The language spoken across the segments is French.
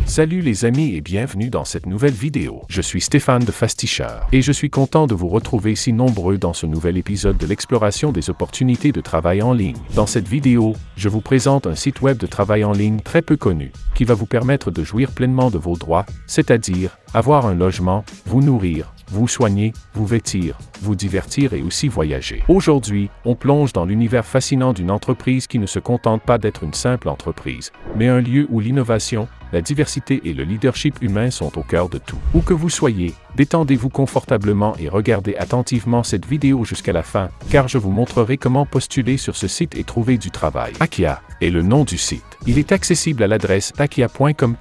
Salut les amis et bienvenue dans cette nouvelle vidéo. Je suis Stéphane de Fastisher et je suis content de vous retrouver si nombreux dans ce nouvel épisode de l'exploration des opportunités de travail en ligne. Dans cette vidéo, je vous présente un site web de travail en ligne très peu connu qui va vous permettre de jouir pleinement de vos droits, c'est-à-dire avoir un logement, vous nourrir, vous soigner, vous vêtir, vous divertir et aussi voyager. Aujourd'hui, on plonge dans l'univers fascinant d'une entreprise qui ne se contente pas d'être une simple entreprise, mais un lieu où l'innovation, la diversité et le leadership humain sont au cœur de tout. Où que vous soyez, détendez-vous confortablement et regardez attentivement cette vidéo jusqu'à la fin, car je vous montrerai comment postuler sur ce site et trouver du travail. Akia est le nom du site. Il est accessible à l'adresse akia.com.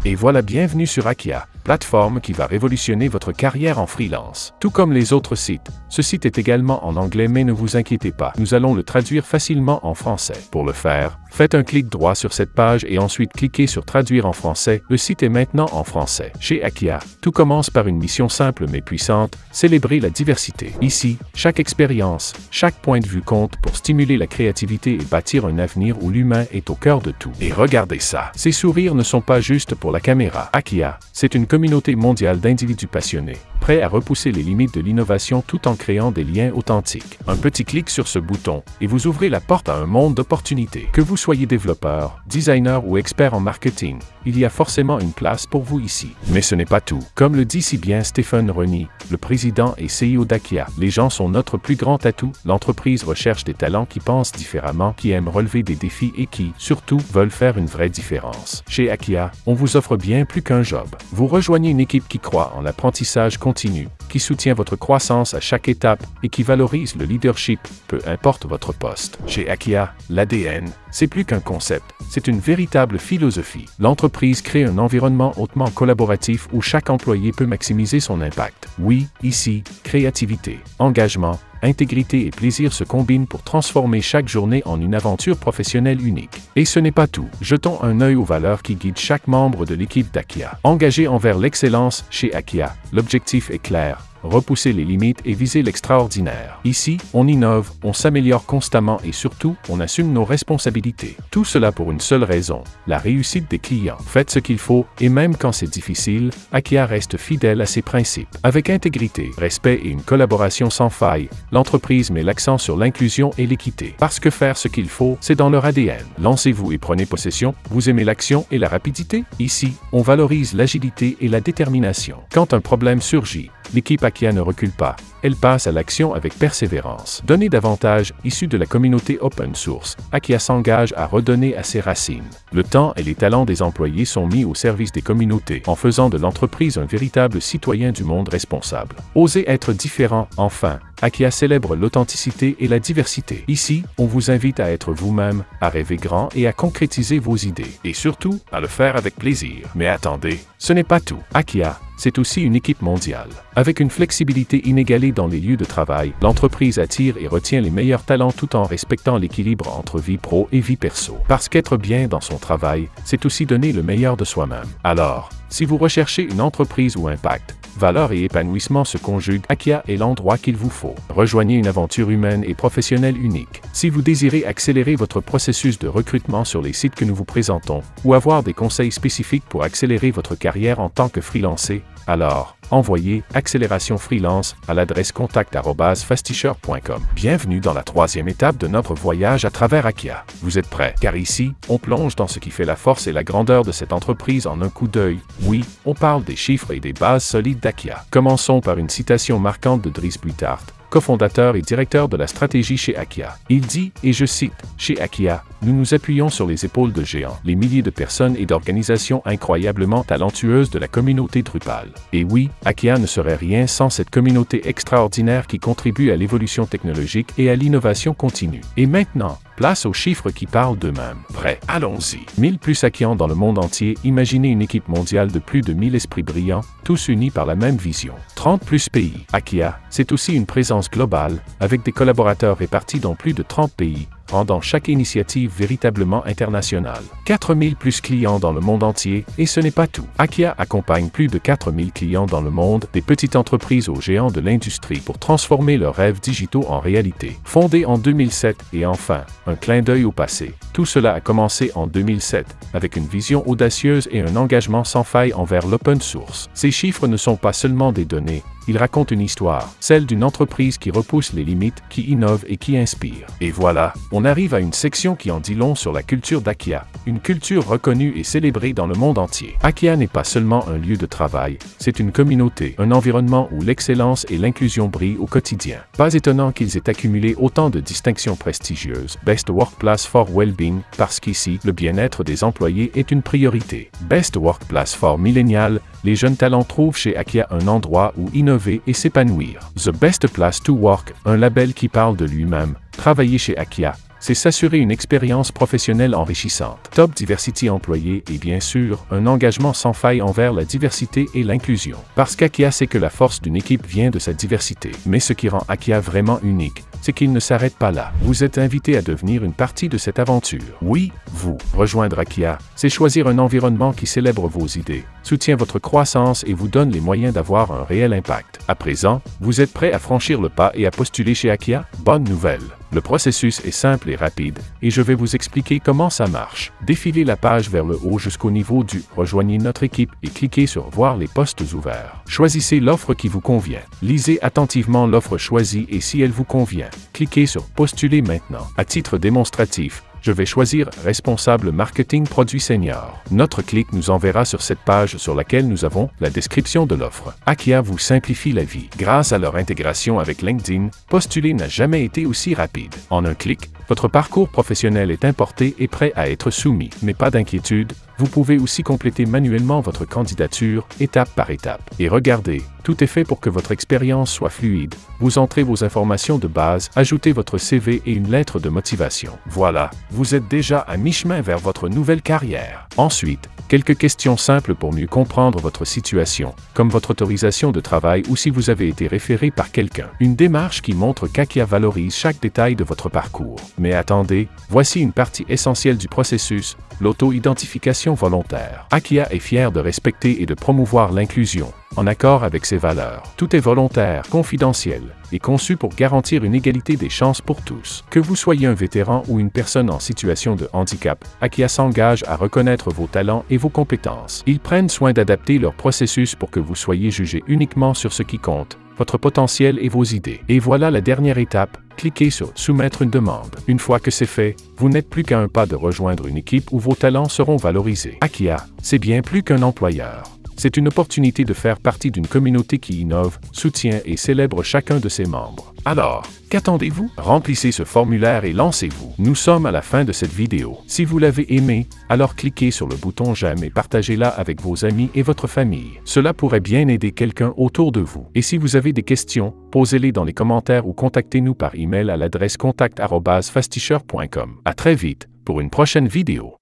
Et voilà, bienvenue sur Akia, plateforme qui va révolutionner votre carrière en freelance. Tout comme les autres sites, ce site est également en anglais, mais ne vous inquiétez pas, nous allons le traduire facilement en français. Pour le faire, faites un clic droit sur cette page et ensuite cliquez sur Traduire en français. Le site est maintenant en français. Chez Akia, tout commence par une mission simple mais puissante, célébrer la diversité. Ici, chaque expérience, chaque point de vue compte pour stimuler la créativité et bâtir un avenir où l'humain est au cœur de tout. Et regardez ça, ces sourires ne sont pas juste pour la caméra. Akia, c'est une communauté mondiale d'individus passionnés, prêts à repousser les limites de l'innovation tout en créant des liens authentiques. Un petit clic sur ce bouton et vous ouvrez la porte à un monde d'opportunités. Que vous soyez développeur, designer ou expert en marketing, il y a forcément une place pour vous ici. Mais ce n'est pas tout. Comme le dit si bien Stephen Roney, le président et CEO d'Akia, les gens sont notre plus grand atout. L'entreprise recherche des talents qui pensent différemment, qui aiment relever des défis et qui, surtout, veulent faire une vraie différence. Chez Akia, on vous offre bien plus qu'un job. Vous rejoignez une équipe qui croit en l'apprentissage continu, qui soutient votre croissance à chaque étape et qui valorise le leadership, peu importe votre poste. Chez Akia, l'ADN, c'est plus qu'un concept, c'est une véritable philosophie. L'entreprise crée un environnement hautement collaboratif où chaque employé peut maximiser son impact. Oui, ici, créativité, engagement, intégrité et plaisir se combinent pour transformer chaque journée en une aventure professionnelle unique. Et ce n'est pas tout. Jetons un œil aux valeurs qui guident chaque membre de l'équipe d'Akia. Engagé envers l'excellence chez Akia, l'objectif est clair. Repousser les limites et viser l'extraordinaire. Ici, on innove, on s'améliore constamment et surtout, on assume nos responsabilités. Tout cela pour une seule raison, la réussite des clients. Faites ce qu'il faut et même quand c'est difficile, Akia reste fidèle à ses principes. Avec intégrité, respect et une collaboration sans faille, l'entreprise met l'accent sur l'inclusion et l'équité. Parce que faire ce qu'il faut, c'est dans leur ADN. Lancez-vous et prenez possession. Vous aimez l'action et la rapidité? Ici, on valorise l'agilité et la détermination. Quand un problème surgit, l'équipe Akia ne recule pas, elle passe à l'action avec persévérance. Donner davantage, issu de la communauté open source, Akia s'engage à redonner à ses racines. Le temps et les talents des employés sont mis au service des communautés, en faisant de l'entreprise un véritable citoyen du monde responsable. Osez être différent, enfin. Akia célèbre l'authenticité et la diversité. Ici, on vous invite à être vous-même, à rêver grand et à concrétiser vos idées. Et surtout, à le faire avec plaisir. Mais attendez, ce n'est pas tout. Akia, c'est aussi une équipe mondiale. Avec une flexibilité inégalée dans les lieux de travail, l'entreprise attire et retient les meilleurs talents tout en respectant l'équilibre entre vie pro et vie perso. Parce qu'être bien dans son travail, c'est aussi donner le meilleur de soi-même. Alors, si vous recherchez une entreprise où impact, valeur et épanouissement se conjuguent, Akia est l'endroit qu'il vous faut. Rejoignez une aventure humaine et professionnelle unique. Si vous désirez accélérer votre processus de recrutement sur les sites que nous vous présentons, ou avoir des conseils spécifiques pour accélérer votre carrière en tant que freelancé, alors, envoyez Accélération Freelance à l'adresse contact@fastisher.com. Bienvenue dans la troisième étape de notre voyage à travers Akia. Vous êtes prêts? Car ici, on plonge dans ce qui fait la force et la grandeur de cette entreprise en un coup d'œil. Oui, on parle des chiffres et des bases solides d'Akia. Commençons par une citation marquante de Dries Buytaert, cofondateur et directeur de la stratégie chez Akia. Il dit, et je cite, « Chez Akia, nous nous appuyons sur les épaules de géants, les milliers de personnes et d'organisations incroyablement talentueuses de la communauté Drupal. Et oui, Akia ne serait rien sans cette communauté extraordinaire qui contribue à l'évolution technologique et à l'innovation continue. Et maintenant, place aux chiffres qui parlent d'eux-mêmes. Prêt? Allons-y. 1000 plus Akians dans le monde entier, imaginez une équipe mondiale de plus de 1000 esprits brillants, tous unis par la même vision. 30 plus pays. Akia, c'est aussi une présence globale, avec des collaborateurs répartis dans plus de 30 pays, rendant chaque initiative véritablement internationale. 4000 plus clients dans le monde entier, et ce n'est pas tout. Akia accompagne plus de 4000 clients dans le monde, des petites entreprises aux géants de l'industrie pour transformer leurs rêves digitaux en réalité. Fondée en 2007 et enfin, un clin d'œil au passé. Tout cela a commencé en 2007, avec une vision audacieuse et un engagement sans faille envers l'open source. Ces chiffres ne sont pas seulement des données, ils racontent une histoire, celle d'une entreprise qui repousse les limites, qui innove et qui inspire. Et voilà, on arrive à une section qui en dit long sur la culture d'Akia, une culture reconnue et célébrée dans le monde entier. Akia n'est pas seulement un lieu de travail, c'est une communauté, un environnement où l'excellence et l'inclusion brillent au quotidien. Pas étonnant qu'ils aient accumulé autant de distinctions prestigieuses. Best Workplace for Wellbeing, parce qu'ici, le bien-être des employés est une priorité. Best Workplace for Millennial, les jeunes talents trouvent chez Akia un endroit où innover et s'épanouir. The Best Place to Work, un label qui parle de lui-même. Travailler chez Akia, c'est s'assurer une expérience professionnelle enrichissante. Top Diversity employé et bien sûr, un engagement sans faille envers la diversité et l'inclusion. Parce qu'Akia sait que la force d'une équipe vient de sa diversité. Mais ce qui rend Akia vraiment unique, c'est qu'il ne s'arrête pas là. Vous êtes invité à devenir une partie de cette aventure. Oui, vous. Rejoindre Akia, c'est choisir un environnement qui célèbre vos idées, soutient votre croissance et vous donne les moyens d'avoir un réel impact. À présent, vous êtes prêt à franchir le pas et à postuler chez Akia? Bonne nouvelle! Le processus est simple et rapide, et je vais vous expliquer comment ça marche. Défilez la page vers le haut jusqu'au niveau du « Rejoignez notre équipe » et cliquez sur « Voir les postes ouverts ». Choisissez l'offre qui vous convient. Lisez attentivement l'offre choisie et si elle vous convient, cliquez sur « Postuler maintenant ». À titre démonstratif, je vais choisir « Responsable marketing produit senior ». Notre clic nous enverra sur cette page sur laquelle nous avons la description de l'offre. Akia vous simplifie la vie. Grâce à leur intégration avec LinkedIn, postuler n'a jamais été aussi rapide. En un clic, votre parcours professionnel est importé et prêt à être soumis. Mais pas d'inquiétude, vous pouvez aussi compléter manuellement votre candidature, étape par étape. Et regardez, tout est fait pour que votre expérience soit fluide. Vous entrez vos informations de base, ajoutez votre CV et une lettre de motivation. Voilà, vous êtes déjà à mi-chemin vers votre nouvelle carrière. Ensuite, quelques questions simples pour mieux comprendre votre situation, comme votre autorisation de travail ou si vous avez été référé par quelqu'un. Une démarche qui montre qu'Akia valorise chaque détail de votre parcours. Mais attendez, voici une partie essentielle du processus, l'auto-identification volontaire. Akia est fier de respecter et de promouvoir l'inclusion, en accord avec ses valeurs. Tout est volontaire, confidentiel, et conçu pour garantir une égalité des chances pour tous. Que vous soyez un vétéran ou une personne en situation de handicap, Akia s'engage à reconnaître vos talents et vos compétences. Ils prennent soin d'adapter leur processus pour que vous soyez jugé uniquement sur ce qui compte, votre potentiel et vos idées. Et voilà la dernière étape, cliquez sur « Soumettre une demande ». Une fois que c'est fait, vous n'êtes plus qu'à un pas de rejoindre une équipe où vos talents seront valorisés. Akia, c'est bien plus qu'un employeur. C'est une opportunité de faire partie d'une communauté qui innove, soutient et célèbre chacun de ses membres. Alors, qu'attendez-vous? Remplissez ce formulaire et lancez-vous. Nous sommes à la fin de cette vidéo. Si vous l'avez aimé, alors cliquez sur le bouton j'aime et partagez-la avec vos amis et votre famille. Cela pourrait bien aider quelqu'un autour de vous. Et si vous avez des questions, posez-les dans les commentaires ou contactez-nous par email à l'adresse contact@fastisher.com. À très vite pour une prochaine vidéo.